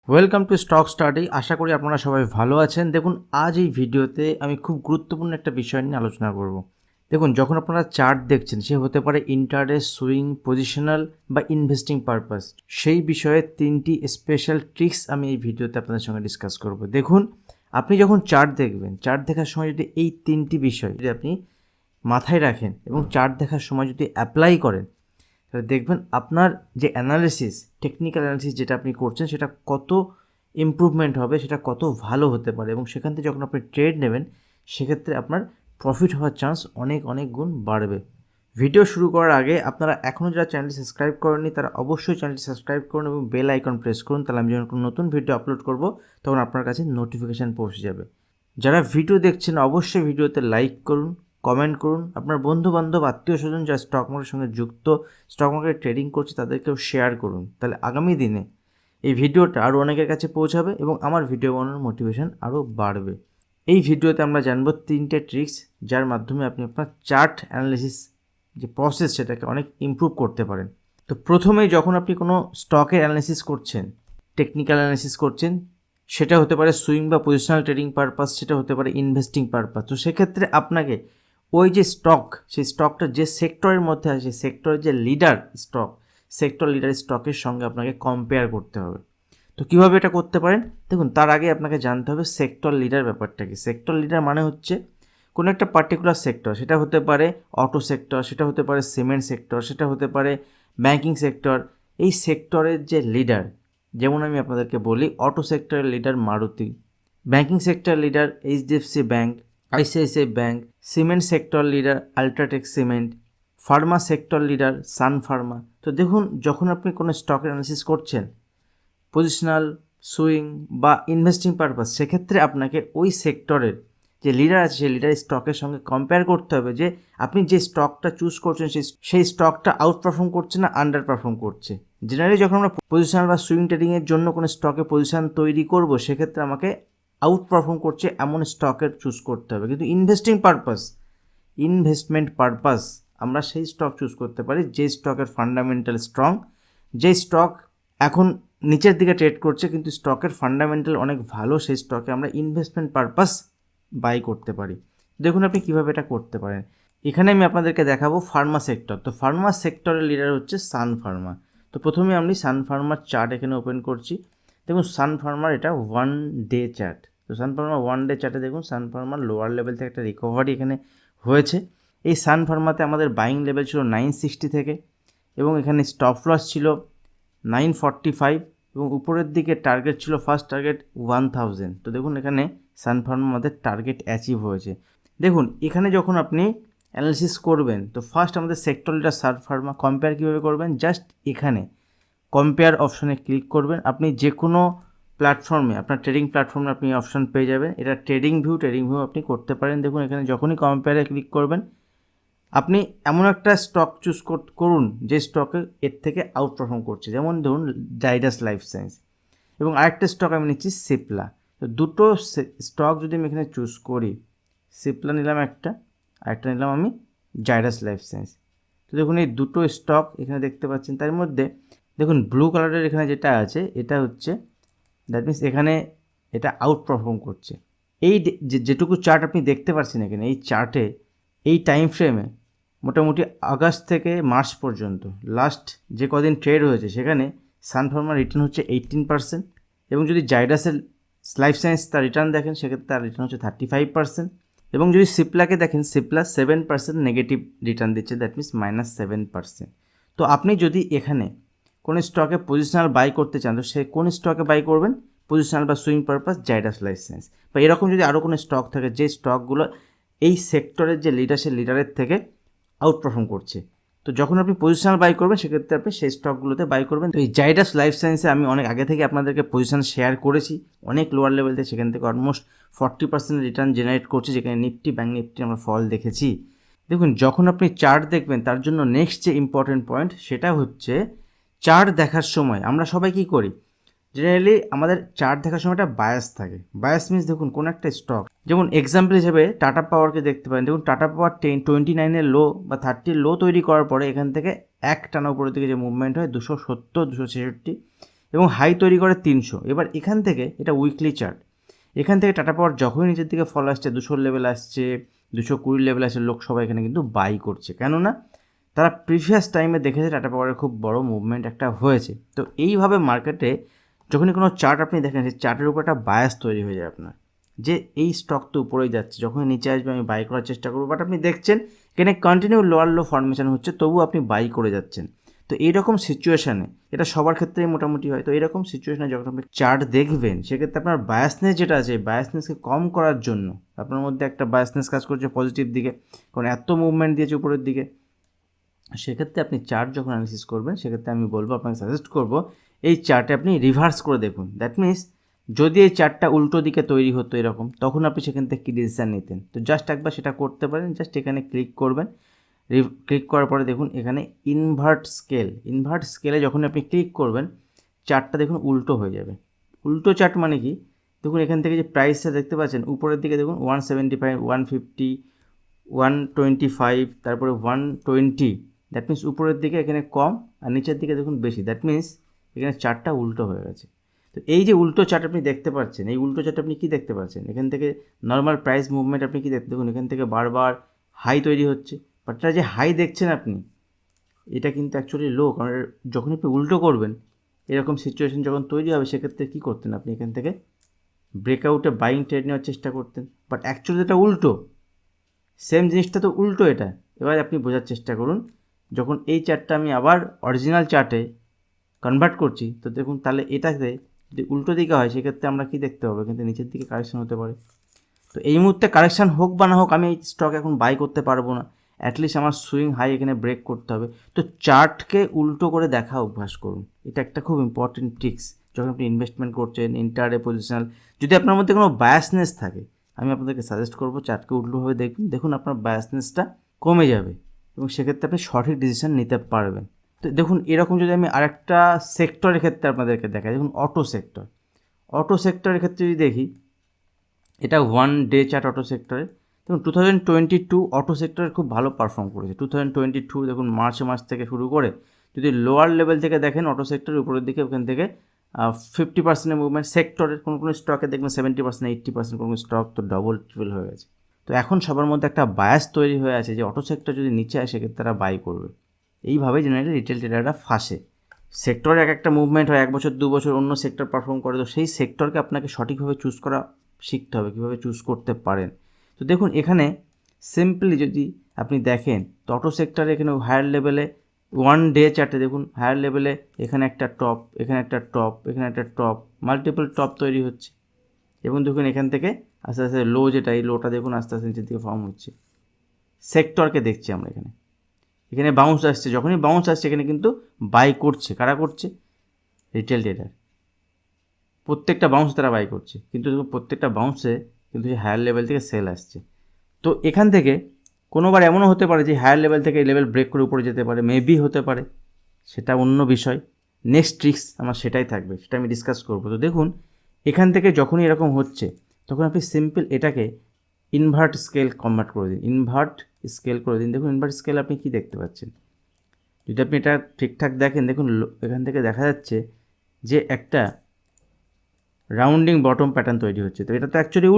Welcome to stock study. আশা করি আপনারা সবাই ভালো আছেন। দেখুন, আজ এই ভিডিওতে আমি খুব গুরুত্বপূর্ণ একটা বিষয় নিয়ে আলোচনা করব। দেখুন, যখন আপনারা চার্ট দেখছেন, সে হতে পারে ইন্টারডে, সুইং, পজিশনাল বা ইনভেস্টিং পারপাস, সেই বিষয়ে 3টি স্পেশাল ট্রিক্স আমি এই ভিডিওতে আপনাদের সঙ্গে ডিসকাস করব। দেখুন, আপনি যখন চার্ট দেখবেন, চার্ট দেখার সময় যদি এই 3টি বিষয় যদি আপনি মাথায় রাখেন এবং চার্ট দেখার সময় যদি অ্যাপ্লাই করেন, তাহলে দেখবেন আপনার যে অ্যানালিসিস, টেকনিক্যাল অ্যানালিসিস যেটা আপনি করছেন, সেটা কত ইমপ্রুভমেন্ট হবে, সেটা কত ভালো হতে পারে, এবং সেখান থেকে যখন আপনি ট্রেড নেবেন, সেক্ষেত্রে আপনার প্রফিট হওয়ার চান্স অনেক অনেক গুণ বাড়বে। ভিডিও শুরু করার আগে আপনারা এখনও যারা চ্যানেলটি সাবস্ক্রাইব করেননি, তারা অবশ্যই চ্যানেলটি সাবস্ক্রাইব করুন এবং বেল আইকন প্রেস করুন। তাহলে আমি যখন কোনো নতুন ভিডিও আপলোড করব, তখন আপনার কাছে নোটিফিকেশান পৌঁছে যাবে। যারা ভিডিও দেখছেন, অবশ্যই ভিডিওতে লাইক করুন, কমেন্ট করুন। আপনার বন্ধুবান্ধব, আত্মীয় স্বজন যারা স্টক মার্কেটের সঙ্গে যুক্ত, স্টক মার্কেটে ট্রেডিং করছে, তাদেরকেও শেয়ার করুন। তাহলে আগামী দিনে এই ভিডিওটা আরও অনেকের কাছে পৌঁছাবে এবং আমার ভিডিও বানানোর মোটিভেশন আরও বাড়বে। এই ভিডিওতে আমরা জানবো 3টে ট্রিক্স, যার মাধ্যমে আপনি আপনার চার্ট অ্যানালিসিস যে প্রসেস, সেটাকে অনেক ইমপ্রুভ করতে পারেন। তো প্রথমেই যখন আপনি কোনো স্টকের অ্যানালিসিস করছেন, টেকনিক্যাল অ্যানালিসিস করছেন, সেটা হতে পারে সুইং বা পজিশনাল ট্রেডিং পারপাস, সেটা হতে পারে ইনভেস্টিং পারপাস। তো সেক্ষেত্রে আপনাকে ওই যে স্টক, সেই স্টকটা যে সেক্টরের মধ্যে আছে, সেক্টরের যে লিডার স্টক, সেক্টর লিডার স্টকের সঙ্গে আপনাকে কম্পেয়ার করতে হবে। তো কীভাবে এটা করতে পারেন? দেখুন, তার আগে আপনাকে জানতে হবে সেক্টর লিডার ব্যাপারটা কি। সেক্টর লিডার মানে হচ্ছে কোনো একটা পার্টিকুলার সেক্টর, সেটা হতে পারে অটো সেক্টর, সেটা হতে পারে সিমেন্ট সেক্টর, সেটা হতে পারে ব্যাঙ্কিং সেক্টর। এই সেক্টরের যে লিডার, যেমন আমি আপনাদেরকে বলি, অটো সেক্টরের leader Maruti, banking sector leader HDFC bank, ICICI bank, cement sector leader UltraTech cement, pharma sector leader Sun Pharma. তো দেখুন, যখন আপনি কোনো স্টকের অ্যানালিসিস করছেন, পজিশনাল, সুইং বা ইনভেস্টিং পারপাস, সেক্ষেত্রে আপনাকে ওই সেক্টরের যে লিডার আছে, সেই লিডার স্টকের সঙ্গে কম্পেয়ার করতে হবে যে আপনি যে স্টকটা চুজ করছেন, সেই স্টকটা আউট পারফর্ম করছে না আন্ডার পারফর্ম করছে। জেনারেলি যখন আমরা পজিশনাল বা সুইং ট্রেডিংয়ের জন্য কোনো স্টকে পজিশন তৈরি করব, সেক্ষেত্রে আমাকে আউট পারফর্ম করছে এমন স্টকের চুজ করতে হবে। কিন্তু ইনভেস্টিং পারপাস, ইনভেস্টমেন্ট পারপাস, আমরা সেই স্টক চুজ করতে পারি যে স্টকের ফান্ডামেন্টাল স্ট্রং, যে স্টক এখন নিচের দিকে ট্রেড করছে কিন্তু স্টকের ফান্ডামেন্টাল অনেক ভালো, সেই স্টকে আমরা ইনভেস্টমেন্ট পারপাস বাই করতে পারি। দেখুন আপনি কীভাবে এটা করতে পারেন। এখানে আমি আপনাদেরকে দেখাবো ফার্মা সেক্টর। তো ফার্মা সেক্টরের লিডার হচ্ছে সান ফার্মা। তো প্রথমে আমি সান ফার্মার চার্ট এখানে ওপেন করছি। দেখুন, সান ফার্মার এটা 1 ডে চার্ট। তো সান ফার্মার 1 ডে চার্টে দেখুন, সান ফার্মার লোয়ার লেভেল থেকে একটা রিকভারি এখানে হয়েছে। এই সান ফার্মাতে আমাদের বাইং লেভেল ছিল 960 থেকে, এবং এখানে স্টপ লস ছিল 945, এবং উপরের দিকে টার্গেট ছিল, ফার্স্ট টার্গেট 1000। তো দেখুন, এখানে সান ফার্মার আমাদের টার্গেট অ্যাচিভ হয়েছে। দেখুন, এখানে যখন আপনি অ্যানালিসিস করবেন, তো ফার্স্ট আমাদের sector leader Sun Pharma compare কীভাবে করবেন, জাস্ট এখানে কম্পেয়ার অপশানে ক্লিক করবেন। আপনি যে কোনো প্ল্যাটফর্মে, আপনার ট্রেডিং প্ল্যাটফর্মে আপনি অপশান পেয়ে যাবেন। এটা ট্রেডিং ভিউ আপনি করতে পারেন। দেখুন, এখানে যখনই কম্পেয়ারে ক্লিক করবেন, আপনি এমন একটা স্টক চুজ করুন যে স্টকে এর থেকে আউট পারফর্ম করছে। যেমন ধরুন জাইডাস লাইফ সায়েন্স, এবং আরেকটা স্টক আমি নিচ্ছি সিপলা। তো দুটো স্টক যদি আমি এখানে চুজ করি, সিপলা নিলাম একটা, আরেকটা নিলাম আমি জাইডাস লাইফ সায়েন্স। তো দেখুন, এই দুটো স্টক এখানে দেখতে পাচ্ছেন। তার মধ্যে দেখুন, ব্লু কালারের এখানে যেটা আছে, এটা হচ্ছে, দ্যাট মিনস এখানে এটা আউট পারফর্ম করছে। এই যেটুকু চার্ট আপনি দেখতে পাচ্ছেন এখানে, এই চার্টে, এই টাইম ফ্রেমে মোটামুটি আগস্ট থেকে মার্চ পর্যন্ত লাস্ট যে কদিন ট্রেড হয়েছে, সেখানে সানফার্মার রিটার্ন হচ্ছে 18%, এবং যদি জাইডাসের লাইফ সায়েন্স তার রিটার্ন দেখেন, সেক্ষেত্রে তার রিটার্ন হচ্ছে 35%, এবং যদি সিপলাকে দেখেন, সিপলা 7% নেগেটিভ রিটার্ন দিচ্ছে, দ্যাট মিনস -7%। তো আপনি যদি এখানে কোনো স্টকে পজিশনাল বাই করতে চান, তো সে কোন স্টকে বাই করবেন? পজিশনাল বা swing purpose Zydus life science, বা এরকম যদি আরও কোনো স্টক থাকে যে স্টকগুলো এই সেক্টরের যে লিডারের থেকে আউট পারফর্ম করছে। তো যখন আপনি পজিশনাল বাই করবেন, সেক্ষেত্রে আপনি সেই স্টকগুলোতে বাই করবেন। তো এই জাইডাস লাইফ সায়েন্সে আমি অনেক আগে থেকে আপনাদেরকে পজিশন শেয়ার করেছি, অনেক লোয়ার লেভেল থেকে, সেখান থেকে অলমোস্ট 40% রিটার্ন জেনারেট করছে, যেখানে নিফটি, ব্যাঙ্ক নিফটি আমরা ফল দেখেছি। দেখুন, যখন আপনি চার্ট দেখবেন, তার জন্য নেক্সট যে ইম্পর্টেন্ট পয়েন্ট, সেটা হচ্ছে চার্ট দেখার সময় আমরা সবাই কী করি, জেনারেলি আমাদের চার্ট দেখার সময় একটা বায়াস থাকে। বায়াস মিনস, দেখুন, কোনো একটা স্টক, যেমন এক্সাম্পল হিসেবে টাটা পাওয়ারকে দেখতে পারেন। দেখুন, টাটা পাওয়ার 29-এর লো বা 30 লো তৈরি করার পরে এখান থেকে এক টানা উপরের দিকে যে মুভমেন্ট হয় 270, 266, এবং হাই তৈরি করে 300। এবার এখান থেকে এটা উইকলি চার্ট, এখান থেকে টাটা পাওয়ার যখনই নিচের দিকে ফল আসছে, 200 লেভেল আসছে, 220 লেভেল আসছে, লোক সবাই এখানে কিন্তু বাই করছে। কেননা তারা প্রিভিয়াস টাইমে দেখেছে টাটা পাওয়ারের খুব বড় মুভমেন্ট একটা হয়েছে। তো এইভাবে মার্কেটে যখনই কোনো চার্ট আপনি দেখেন, সেই চার্টের উপর একটা বায়াস তৈরি হয়ে যায় আপনার, যে এই স্টক তো উপরেই যাচ্ছে, যখনই নিচে আসবে আমি বাই করার চেষ্টা করবো। বাট আপনি দেখছেন এখানে কন্টিনিউ লোয়ার লো ফর্মেশন হচ্ছে, তবু আপনি বাই করে যাচ্ছেন। তো এইরকম সিচুয়েশানে, এটা সবার ক্ষেত্রেই মোটামুটি হয়, তো এইরকম সিচুয়েশানে যখন আপনি চার্ট দেখবেন, সেক্ষেত্রে আপনার বায়াসনেস যেটা আছে, বায়াসনেসকে কম করার জন্য আপনার মধ্যে একটা বায়াসনেস কাজ করছে পজিটিভ দিকে, কারণ এত মুভমেন্ট দিয়েছে উপরের দিকে। সেক্ষেত্রে আপনি চার্ট যখন অ্যানালিসিস করবেন, সেক্ষেত্রে আমি বলবো, আপনাকে সাজেস্ট করবো এই চার্টে আপনি রিভার্স করে দেখুন। দ্যাট মিনস যদি এই চার্টটা উল্টো দিকে তৈরি হতো এরকম, তখন আপনি সেখান থেকে কী ডিসিশান নিতেন। তো জাস্ট একবার সেটা করতে পারেন, জাস্ট এখানে ক্লিক করবেন। ক্লিক করার পরে দেখুন এখানে ইনভার্ট স্কেলে যখন আপনি ক্লিক করবেন, চার্টটা দেখুন উল্টো হয়ে যাবে। উল্টো চার্ট মানে কি, দেখুন এখান থেকে যে প্রাইসটা দেখতে পাচ্ছেন উপরের দিকে, দেখুন 175, 150, 125, তারপরে 120, দ্যাট মিনস উপরের দিকে এখানে কম আর নিচের দিকে দেখুন বেশি, দ্যাট মিনস এখানে চার্টটা উল্টো হয়ে গেছে। তো এই যে উল্টো চার্ট আপনি দেখতে পাচ্ছেন, এই উল্টো চার্ট আপনি কী দেখতে পাচ্ছেন, এখান থেকে নর্মাল প্রাইস মুভমেন্ট আপনি কী দেখতে, দেখুন এখান থেকে বারবার হাই তৈরি হচ্ছে, বাট এটা যে হাই দেখছেন আপনি, এটা কিন্তু অ্যাকচুয়ালি লো। কারণ যখন আপনি উল্টো করবেন, এরকম সিচুয়েশন যখন তৈরি হবে, সেক্ষেত্রে কী করতেন আপনি, এখান থেকে ব্রেকআউটে বাইং ট্রেড নেওয়ার চেষ্টা করতেন, বাট অ্যাকচুয়ালি এটা উল্টো, সেম জিনিসটা তো উল্টো এটা। এবার আপনি বোঝার চেষ্টা করুন, যখন এই চার্টটা আমি আবার অরিজিনাল চার্টে কনভার্ট করছি, তো দেখুন তাহলে এটাতে যদি উল্টো দিকে হয়, সেক্ষেত্রে আমরা কী দেখতে পাবো, কিন্তু নিচের দিকে কারেকশন হতে পারে। তো এই মুহূর্তে কারেকশান হোক বা না হোক, আমি এই স্টক এখন বাই করতে পারবো না, অ্যাটলিস্ট আমার সুইং হাই এখানে ব্রেক করতে হবে। তো চার্টকে উল্টো করে দেখা অভ্যাস করুন, এটা একটা খুব ইম্পর্টেন্ট ট্রিক্স যখন আপনি ইনভেস্টমেন্ট করছেন, ইন্টারডে পজিশনাল। যদি আপনার মধ্যে কোনো বায়াসনেস থাকে, আমি আপনাদেরকে সাজেস্ট করবো চার্টকে উল্টোভাবে দেখুন, দেখুন আপনার বায়াসনেসটা কমে যাবে এবং সেক্ষেত্রে আপনি সঠিক ডিসিশন নিতে পারবেন। তো দেখুন এরকম যদি আমি আরেকটা সেক্টরের ক্ষেত্রে আপনাদেরকে দেখাই, দেখুন অটো সেক্টরের ক্ষেত্রে যদি দেখি, এটা 1 ডে চার্ট অটো সেক্টরে। দেখুন 2022 অটো সেক্টরে খুব ভালো পারফর্ম করেছে। 2022 দেখুন মার্চ মাস থেকে শুরু করে, যদি লোয়ার লেভেল থেকে দেখেন অটো সেক্টরের উপরের দিকে, ওখান থেকে 50% মুভমেন্ট। সেক্টরের কোনো স্টকে দেখবেন 70%, 80%, কোনো স্টক তো ডবল ট্রিপল হয়ে গেছে। তো এখন সবার মধ্যে একটা বায়াস তৈরি হয়ে আছে যে অটো সেক্টর যদি নিচে আসে, সেক্ষেত্রে তারা বাই করবে। এইভাবে জেনারেলি রিটেল ট্রেডাররা ফাঁসে। সেক্টরে এক একটা মুভমেন্ট হয়, 1 বছর 2 বছর অন্য সেক্টর পারফর্ম করে, তো সেই সেক্টরকে আপনাকে সঠিকভাবে চুজ করা শিখতে হবে, কীভাবে চুজ করতে পারেন। তো দেখুন এখানে সিম্পলি যদি আপনি দেখেন, তো অটো সেক্টরে এখানে হায়ার লেভেলে 1 ডে চার্টে দেখুন হায়ার লেভেলে এখানে একটা টপ, এখানে একটা টপ, এখানে একটা টপ, মাল্টিপল টপ তৈরি হচ্ছে। এবং দেখুন এখান থেকে আস্তে আস্তে লো, যেটা এই লোটা দেখুন আস্তে আস্তে নিচের দিকে ফর্ম হচ্ছে। সেক্টরকে দেখছি আমরা এখানে বাউন্স আসছে, যখনই বাউন্স আসছে এখানে কিন্তু বাই করছে। কারা করছে? Retail tedder. প্রত্যেকটা বাউন্স তারা বাই করছে, কিন্তু প্রত্যেকটা বাউন্সে কিন্তু হায়ার লেভেল থেকে সেল আসছে। তো এখান থেকে কোনোবার এমনও হতে পারে যে হায়ার লেভেল থেকে এই লেভেল ব্রেক করে উপরে যেতে পারে, মেবি হতে পারে, সেটা অন্য বিষয়। নেক্সট ট্রিক্স আমার সেটাই থাকবে, সেটা আমি ডিসকাস করবো। তো দেখুন এখান থেকে যখনই এরকম হচ্ছে, তখন আপনি সিম্পল এটাকে ইনভার্ট স্কেল কনভার্ট করে দিন, দেখুন ইনভার্ট স্কেল আপনি কি দেখতে পাচ্ছেন, যদি আপনি এটা ঠিকঠাক দেখেন, দেখুন এখান থেকে দেখা যাচ্ছে যে একটা রাউন্ডিং বটম প্যাটার্ন তৈরি হচ্ছে। তো এটা তো অ্যাকচুয়ালি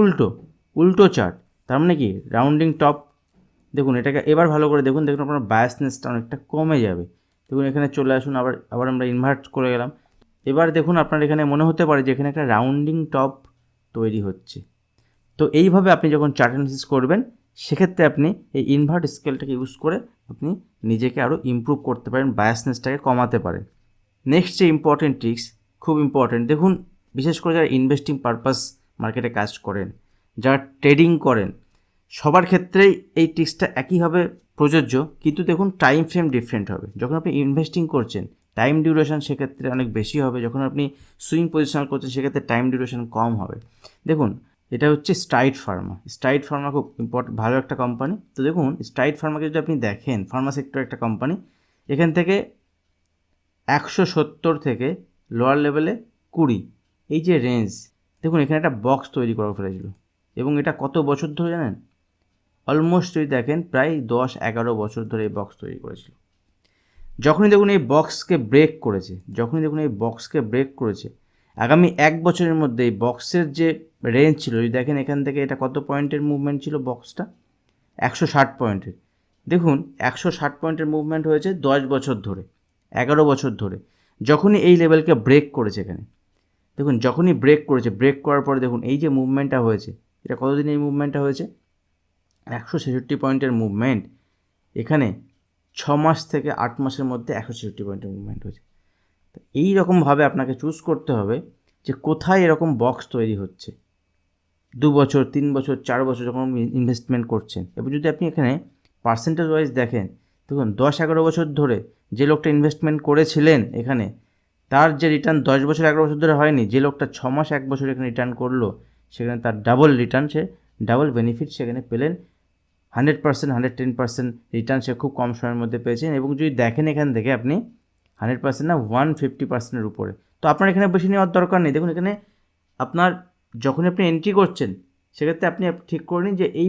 উল্টো চার্ট, তার মানে কি রাউন্ডিং টপ। দেখুন এটাকে এবার ভালো করে দেখুন, আপনার বায়াসনেসটা অনেকটা কমে যাবে। দেখুন এখানে চলে আসুন, আবার আমরা ইনভার্ট করে গেলাম। এবার দেখুন আপনার এখানে মনে হতে পারে যে এখানে একটা রাউন্ডিং টপ তৈরি হচ্ছে। তো এইভাবে আপনি যখন চার্ট অ্যানালিসিস করবেন, সেক্ষেত্রে আপনি এই ইনভার্ট স্কেলটাকে ইউজ করে আপনি নিজেকে আরও ইমপ্রুভ করতে পারেন, বায়াসনেসটাকে কমাতে পারেন। নেক্সট যে ইম্পর্টেন্ট ট্রিক্স, খুব ইম্পর্টেন্ট, দেখুন বিশেষ করে যারা ইনভেস্টিং পারপাস মার্কেটে কাজ করেন, যারা ট্রেডিং করেন, সবার ক্ষেত্রেই এই ট্রিক্সটা একইভাবে প্রযোজ্য, কিন্তু দেখুন টাইম ফ্রেম ডিফারেন্ট হবে। যখন আপনি ইনভেস্টিং করছেন, টাইম ডিউরেশন সেক্ষেত্রে অনেক বেশি হবে। যখন আপনি সুইং পজিশনাল করছেন, সেক্ষেত্রে টাইম ডিউরেশন কম হবে। দেখুন এটা হচ্ছে স্ট্রাইড ফার্মা খুব ভালো একটা কোম্পানি। তো দেখুন স্ট্রাইড ফার্মাকে যদি আপনি দেখেন, ফার্মা সেক্টর একটা কোম্পানি, এখান থেকে 170 থেকে লোয়ার লেভেলে 20, এই যে রেঞ্জ, দেখুন এখানে একটা বক্স তৈরি করা ফেলেছিল। এবং এটা কত বছর ধরে জানেন? অলমোস্ট যদি দেখেন প্রায় 10-11 বছর ধরে এই বক্স তৈরি করেছিল। যখনই দেখুন এই বক্সকে ব্রেক করেছে, আগামী 1 বছরের মধ্যে এই বক্সের যে রেঞ্জ ছিল, যদি দেখেন এখান থেকে এটা কত পয়েন্টের মুভমেন্ট ছিল বক্সটা, 160 পয়েন্টের। দেখুন 160 পয়েন্টের মুভমেন্ট হয়েছে 10 বছর ধরে, 11 বছর ধরে। যখনই এই লেভেলকে ব্রেক করেছে এখানে, দেখুন যখনই ব্রেক করার পরে দেখুন এই যে মুভমেন্টটা হয়েছে, এটা কতদিন এই মুভমেন্টটা হয়েছে, 166 পয়েন্টের মুভমেন্ট। এখানে 6 মাস থেকে 8 মাসের মধ্যে 166 পয়েন্টের মুভমেন্ট হয়েছে। তো এইরকমভাবে আপনাকে চুজ করতে হবে যে কোথায় এরকম বক্স তৈরি হচ্ছে। 2 বছর, 3 বছর, 4 বছর যখন আপনি ইনভেস্টমেন্ট করছেন, এবং যদি আপনি এখানে পার্সেন্টেজ ওয়াইজ দেখেন, দেখুন 10-11 বছর ধরে যে লোকটা ইনভেস্টমেন্ট করেছিলেন এখানে, তার যে রিটার্ন 10 বছর 11 বছর ধরে হয়নি, যে লোকটা 6 মাস 1 বছর এখানে রিটার্ন করলো, সেখানে তার ডাবল রিটার্ন, সে ডাবল বেনিফিট সেখানে পেলেন। 100%, 110% রিটার্ন সে খুব কম সময়ের মধ্যে পেয়েছেন। এবং যদি দেখেন এখান থেকে আপনি 100% না, 150%-এর উপরে। তো আপনার এখানে বেশি নেওয়ার দরকার নেই। দেখুন এখানে আপনার যখন আপনি এন্ট্রি করছেন, সেক্ষেত্রে আপনি ঠিক করে নিন যে এই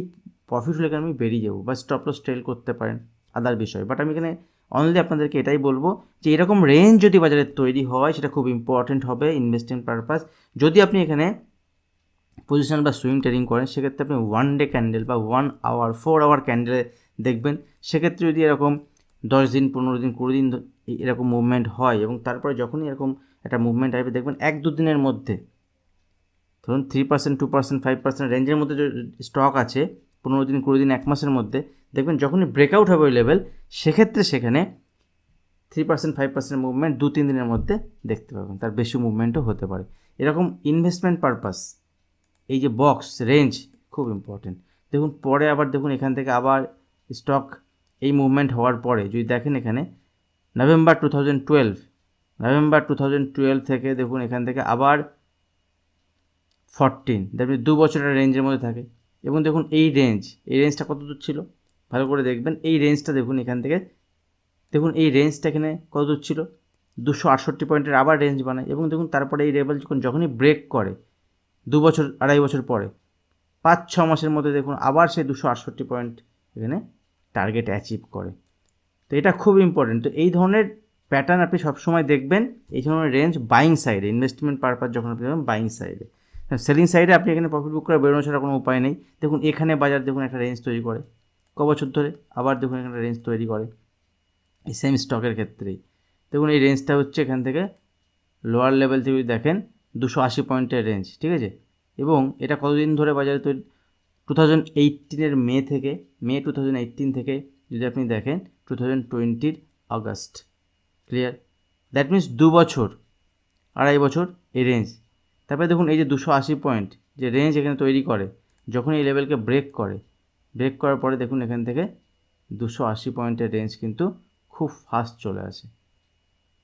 প্রফিট হলে আমি বেরিয়ে যাবো, বা স্টপ লস ট্রেল করতে পারেন, আদার বিষয়। বাট আমি এখানে অনলি আপনাদেরকে এটাই বলবো যে এরকম রেঞ্জ যদি বাজারে তৈরি হয়, সেটা খুব ইম্পর্টেন্ট হবে ইনভেস্টিং পারপাস। যদি আপনি এখানে পজিশন বা সুইং ট্রেডিং করেন, সেক্ষেত্রে আপনি 1 ডে ক্যান্ডেল বা 1 আওয়ার 4 আওয়ার ক্যান্ডেলে দেখবেন। সেক্ষেত্রে যদি এরকম 10 দিন, 15 দিন, 20 দিন এরকম মুভমেন্ট হয়, এবং তারপরে যখনই এরকম একটা মুভমেন্ট আসবে, দেখবেন 1-2 দিনের মধ্যে, ধরুন 3%, 2%, 5% রেঞ্জের মধ্যে যে স্টক আছে, 15 দিন, 20 দিন, 1 মাসের মধ্যে, দেখবেন যখনই ব্রেকআউট হবে ওই লেভেল, সেক্ষেত্রে সেখানে 3%, 5% মুভমেন্ট 2-3 দিনের মধ্যে দেখতে পাবেন। তার বেশি মুভমেন্টও হতে পারে। এরকম ইনভেস্টমেন্ট পারপাস এই যে বক্স রেঞ্জ খুব ইম্পর্টেন্ট। দেখুন পরে আবার দেখুন এখান থেকে আবার স্টক এই মুভমেন্ট হওয়ার পরে যদি দেখেন এখানে নভেম্বর 2012 থেকে দেখুন এখান থেকে আবার 14, দেখবেন 2 বছরের রেঞ্জের মধ্যে থাকে। এবং দেখুন এই রেঞ্জটা কত দূর ছিল, ভালো করে দেখবেন। এই রেঞ্জটা দেখুন এখান থেকে, দেখুন এই রেঞ্জটা এখানে কত দূর ছিল, 268 পয়েন্টের আবার রেঞ্জ বানায়। এবং দেখুন তারপরে এই লেভেল যখনই ব্রেক করে 2 বছর, 2.5 বছর পরে, 5-6 মাসের মধ্যে দেখুন আবার সে 268 পয়েন্ট এখানে টার্গেট অ্যাচিভ করে। তো এটা খুব ইম্পর্টেন্ট। তো এই ধরনের প্যাটার্ন আপনি সবসময় দেখবেন, এই ধরনের রেঞ্জ বাইং সাইডে, ইনভেস্টমেন্ট পারপাস যখন আপনি যাবেন বাইং সাইডে। সেলিং সাইডে আপনি এখানে প্রফিট বুক করে বেরোনো ছাড়া কোনো উপায় নেই। দেখুন এখানে বাজার দেখুন একটা রেঞ্জ তৈরি করে ক বছর ধরে, আবার দেখুন এখানে রেঞ্জ তৈরি করে এই সেম স্টকের ক্ষেত্রেই। দেখুন এই রেঞ্জটা হচ্ছে এখান থেকে লোয়ার লেভেল থেকে যদি দেখেন 280 পয়েন্টের রেঞ্জ, ঠিক আছে। এবং এটা কতদিন ধরে বাজারে তৈরি, 2018 মে 2018 থেকে যদি আপনি দেখেন 2020 আগস্ট, ক্লিয়ার। দ্যাট মিনস 2 বছর, 2.5 বছর এই রেঞ্জ। তারপরে দেখুন এই যে 280 পয়েন্ট যে রেঞ্জ এখানে তৈরি করে, যখন এই লেভেলকে ব্রেক করার পরে দেখুন এখান থেকে 280 পয়েন্টের রেঞ্জ কিন্তু খুব ফাস্ট চলে আসে,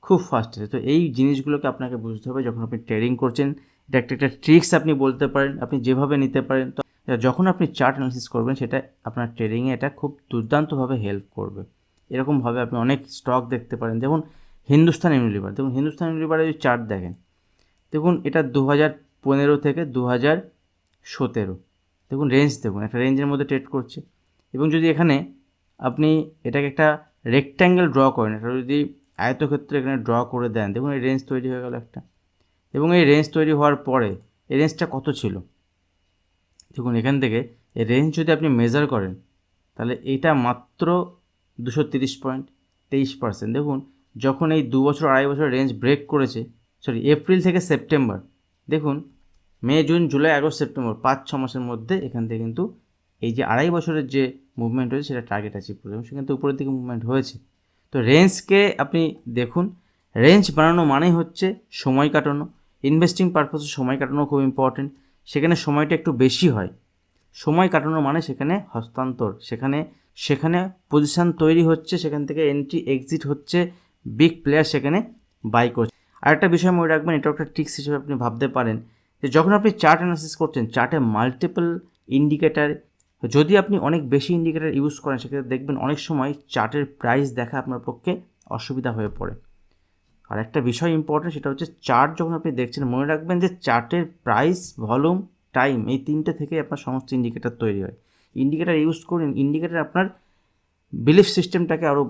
খুব ফাস্ট আছে। তো এই জিনিসগুলোকে আপনাকে বুঝতে হবে যখন আপনি ট্রেডিং করছেন। এটা একটা ট্রিক্স আপনি বলতে পারেন, আপনি যেভাবে নিতে পারেন। তো যখন আপনি চার্ট অ্যানালিসিস করবেন, সেটা আপনার ট্রেডিংয়ে এটা খুব দুর্দান্তভাবে হেল্প করবে। এরকমভাবে আপনি অনেক স্টক দেখতে পারেন। যেমন হিন্দুস্তান ইউনিলিভার, দেখুন হিন্দুস্তান ইউনিলিভারের যদি চার্ট দেখেন, দেখুন এটা 2015 থেকে 2017, দেখুন রেঞ্জ, দেখুন একটা রেঞ্জের মধ্যে ট্রেড করছে। এবং যদি এখানে আপনি এটাকে একটা রেক্ট্যাঙ্গেল ড্র করেন, এটা যদি আয়তক্ষেত্রে এখানে ড্র করে দেন, দেখুন এই রেঞ্জ তৈরি হয়ে গেল একটা। এবং এই রেঞ্জ তৈরি হওয়ার পরে এই রেঞ্জটা কত ছিল, দেখুন এখান থেকে এই রেঞ্জ যদি আপনি মেজার করেন, তাহলে এইটা মাত্র 230 পয়েন্ট, 23%। দেখুন যখন এই 2 বছর 2.5 বছর রেঞ্জ ব্রেক করেছে, এপ্রিল থেকে সেপ্টেম্বর, দেখুন মে, জুন, জুলাই, আগস্ট, সেপ্টেম্বর, 5-6 মাসের মধ্যে এখান থেকে কিন্তু এই যে 2.5 বছরের যে মুভমেন্ট হয়েছে, সেটা টার্গেট অ্যাচিভ করে, এবং সেখান থেকে উপরের দিকে মুভমেন্ট হয়েছে। তো রেঞ্জকে আপনি দেখুন, রেঞ্জ বানানো মানেই হচ্ছে সময় কাটানো। ইনভেস্টিং পারপাসে সময় কাটানো খুব ইম্পর্টেন্ট। সেখানে সময়টা একটু বেশি হয়। সময় কাটানো মানে সেখানে হস্তান্তর, সেখানে পজিশান তৈরি হচ্ছে, সেখান থেকে এন্ট্রি এক্সিট হচ্ছে, বিগ প্লেয়ার সেখানে বাই করছে। আরেকটা বিষয় মনে রাখবেন, এটা একটা ট্রিক্স হিসেবে আপনি ভাবতে পারেন যে যখন আপনি চার্ট অ্যানালিসিস করছেন, চার্টে মাল্টিপল ইন্ডিকেটার, যদি আপনি অনেক বেশি ইন্ডিকেটার ইউজ করেন, সেক্ষেত্রে দেখবেন অনেক সময় চার্টের প্রাইস দেখা আপনার পক্ষে অসুবিধা হয়ে পড়ে। আর একটা বিষয় ইম্পর্টেন্ট, সেটা হচ্ছে চার্ট যখন আপনি দেখছেন, মনে রাখবেন যে চার্টের প্রাইস, ভলিউম, টাইম, এই 3টে থেকে আপনার সমস্ত ইন্ডিকেটার তৈরি হয়। ইন্ডিকেটার ইউজ করুন, ইন্ডিকেটার আপনার বিলিফ সিস্টেমটাকে আরও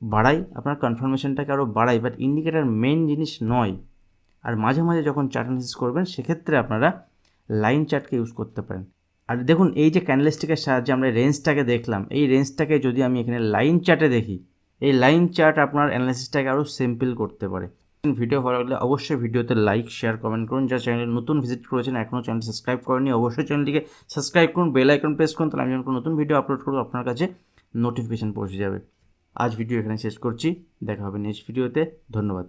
বাড়ায়, আপনার কনফার্মেশনটাকে আরও বাড়ায়, বাট ইন্ডিকেটার মেন জিনিস নয়। আর মাঝে মাঝে যখন চার্ট অ্যানালিসিস করবেন সেক্ষেত্রে আপনারা লাইন চার্টকে ইউজ করতে পারেন। আর দেখুন এই যে ক্যান্ডেলস্টিকের সাহায্যে আমরা রেঞ্জটাকে দেখলাম, এই রেঞ্জটাকে যদি আমি এখানে লাইন চার্টে দেখি, এই লাইন চার্ট আপনার অ্যানালিসিসটাকে আরও সিম্পল করতে পারে। ভিডিও ভালো লাগলে অবশ্যই ভিডিওতে লাইক, শেয়ার, কমেন্ট করুন। যারা চ্যানেলে নতুন ভিজিট করেছেন, এখনও চ্যানেল সাবস্ক্রাইব করেনি, অবশ্যই চ্যানেলটিকে সাবস্ক্রাইব করুন, বেল আইকন প্রেস করুন, তাহলে আমি যখন নতুন ভিডিও আপলোড করবো আপনার কাছে নোটিফিকেশান পৌঁছে যাবে। আজ ভিডিও এখানে শেষ করছি, দেখা হবে নেক্সট ভিডিওতে। ধন্যবাদ।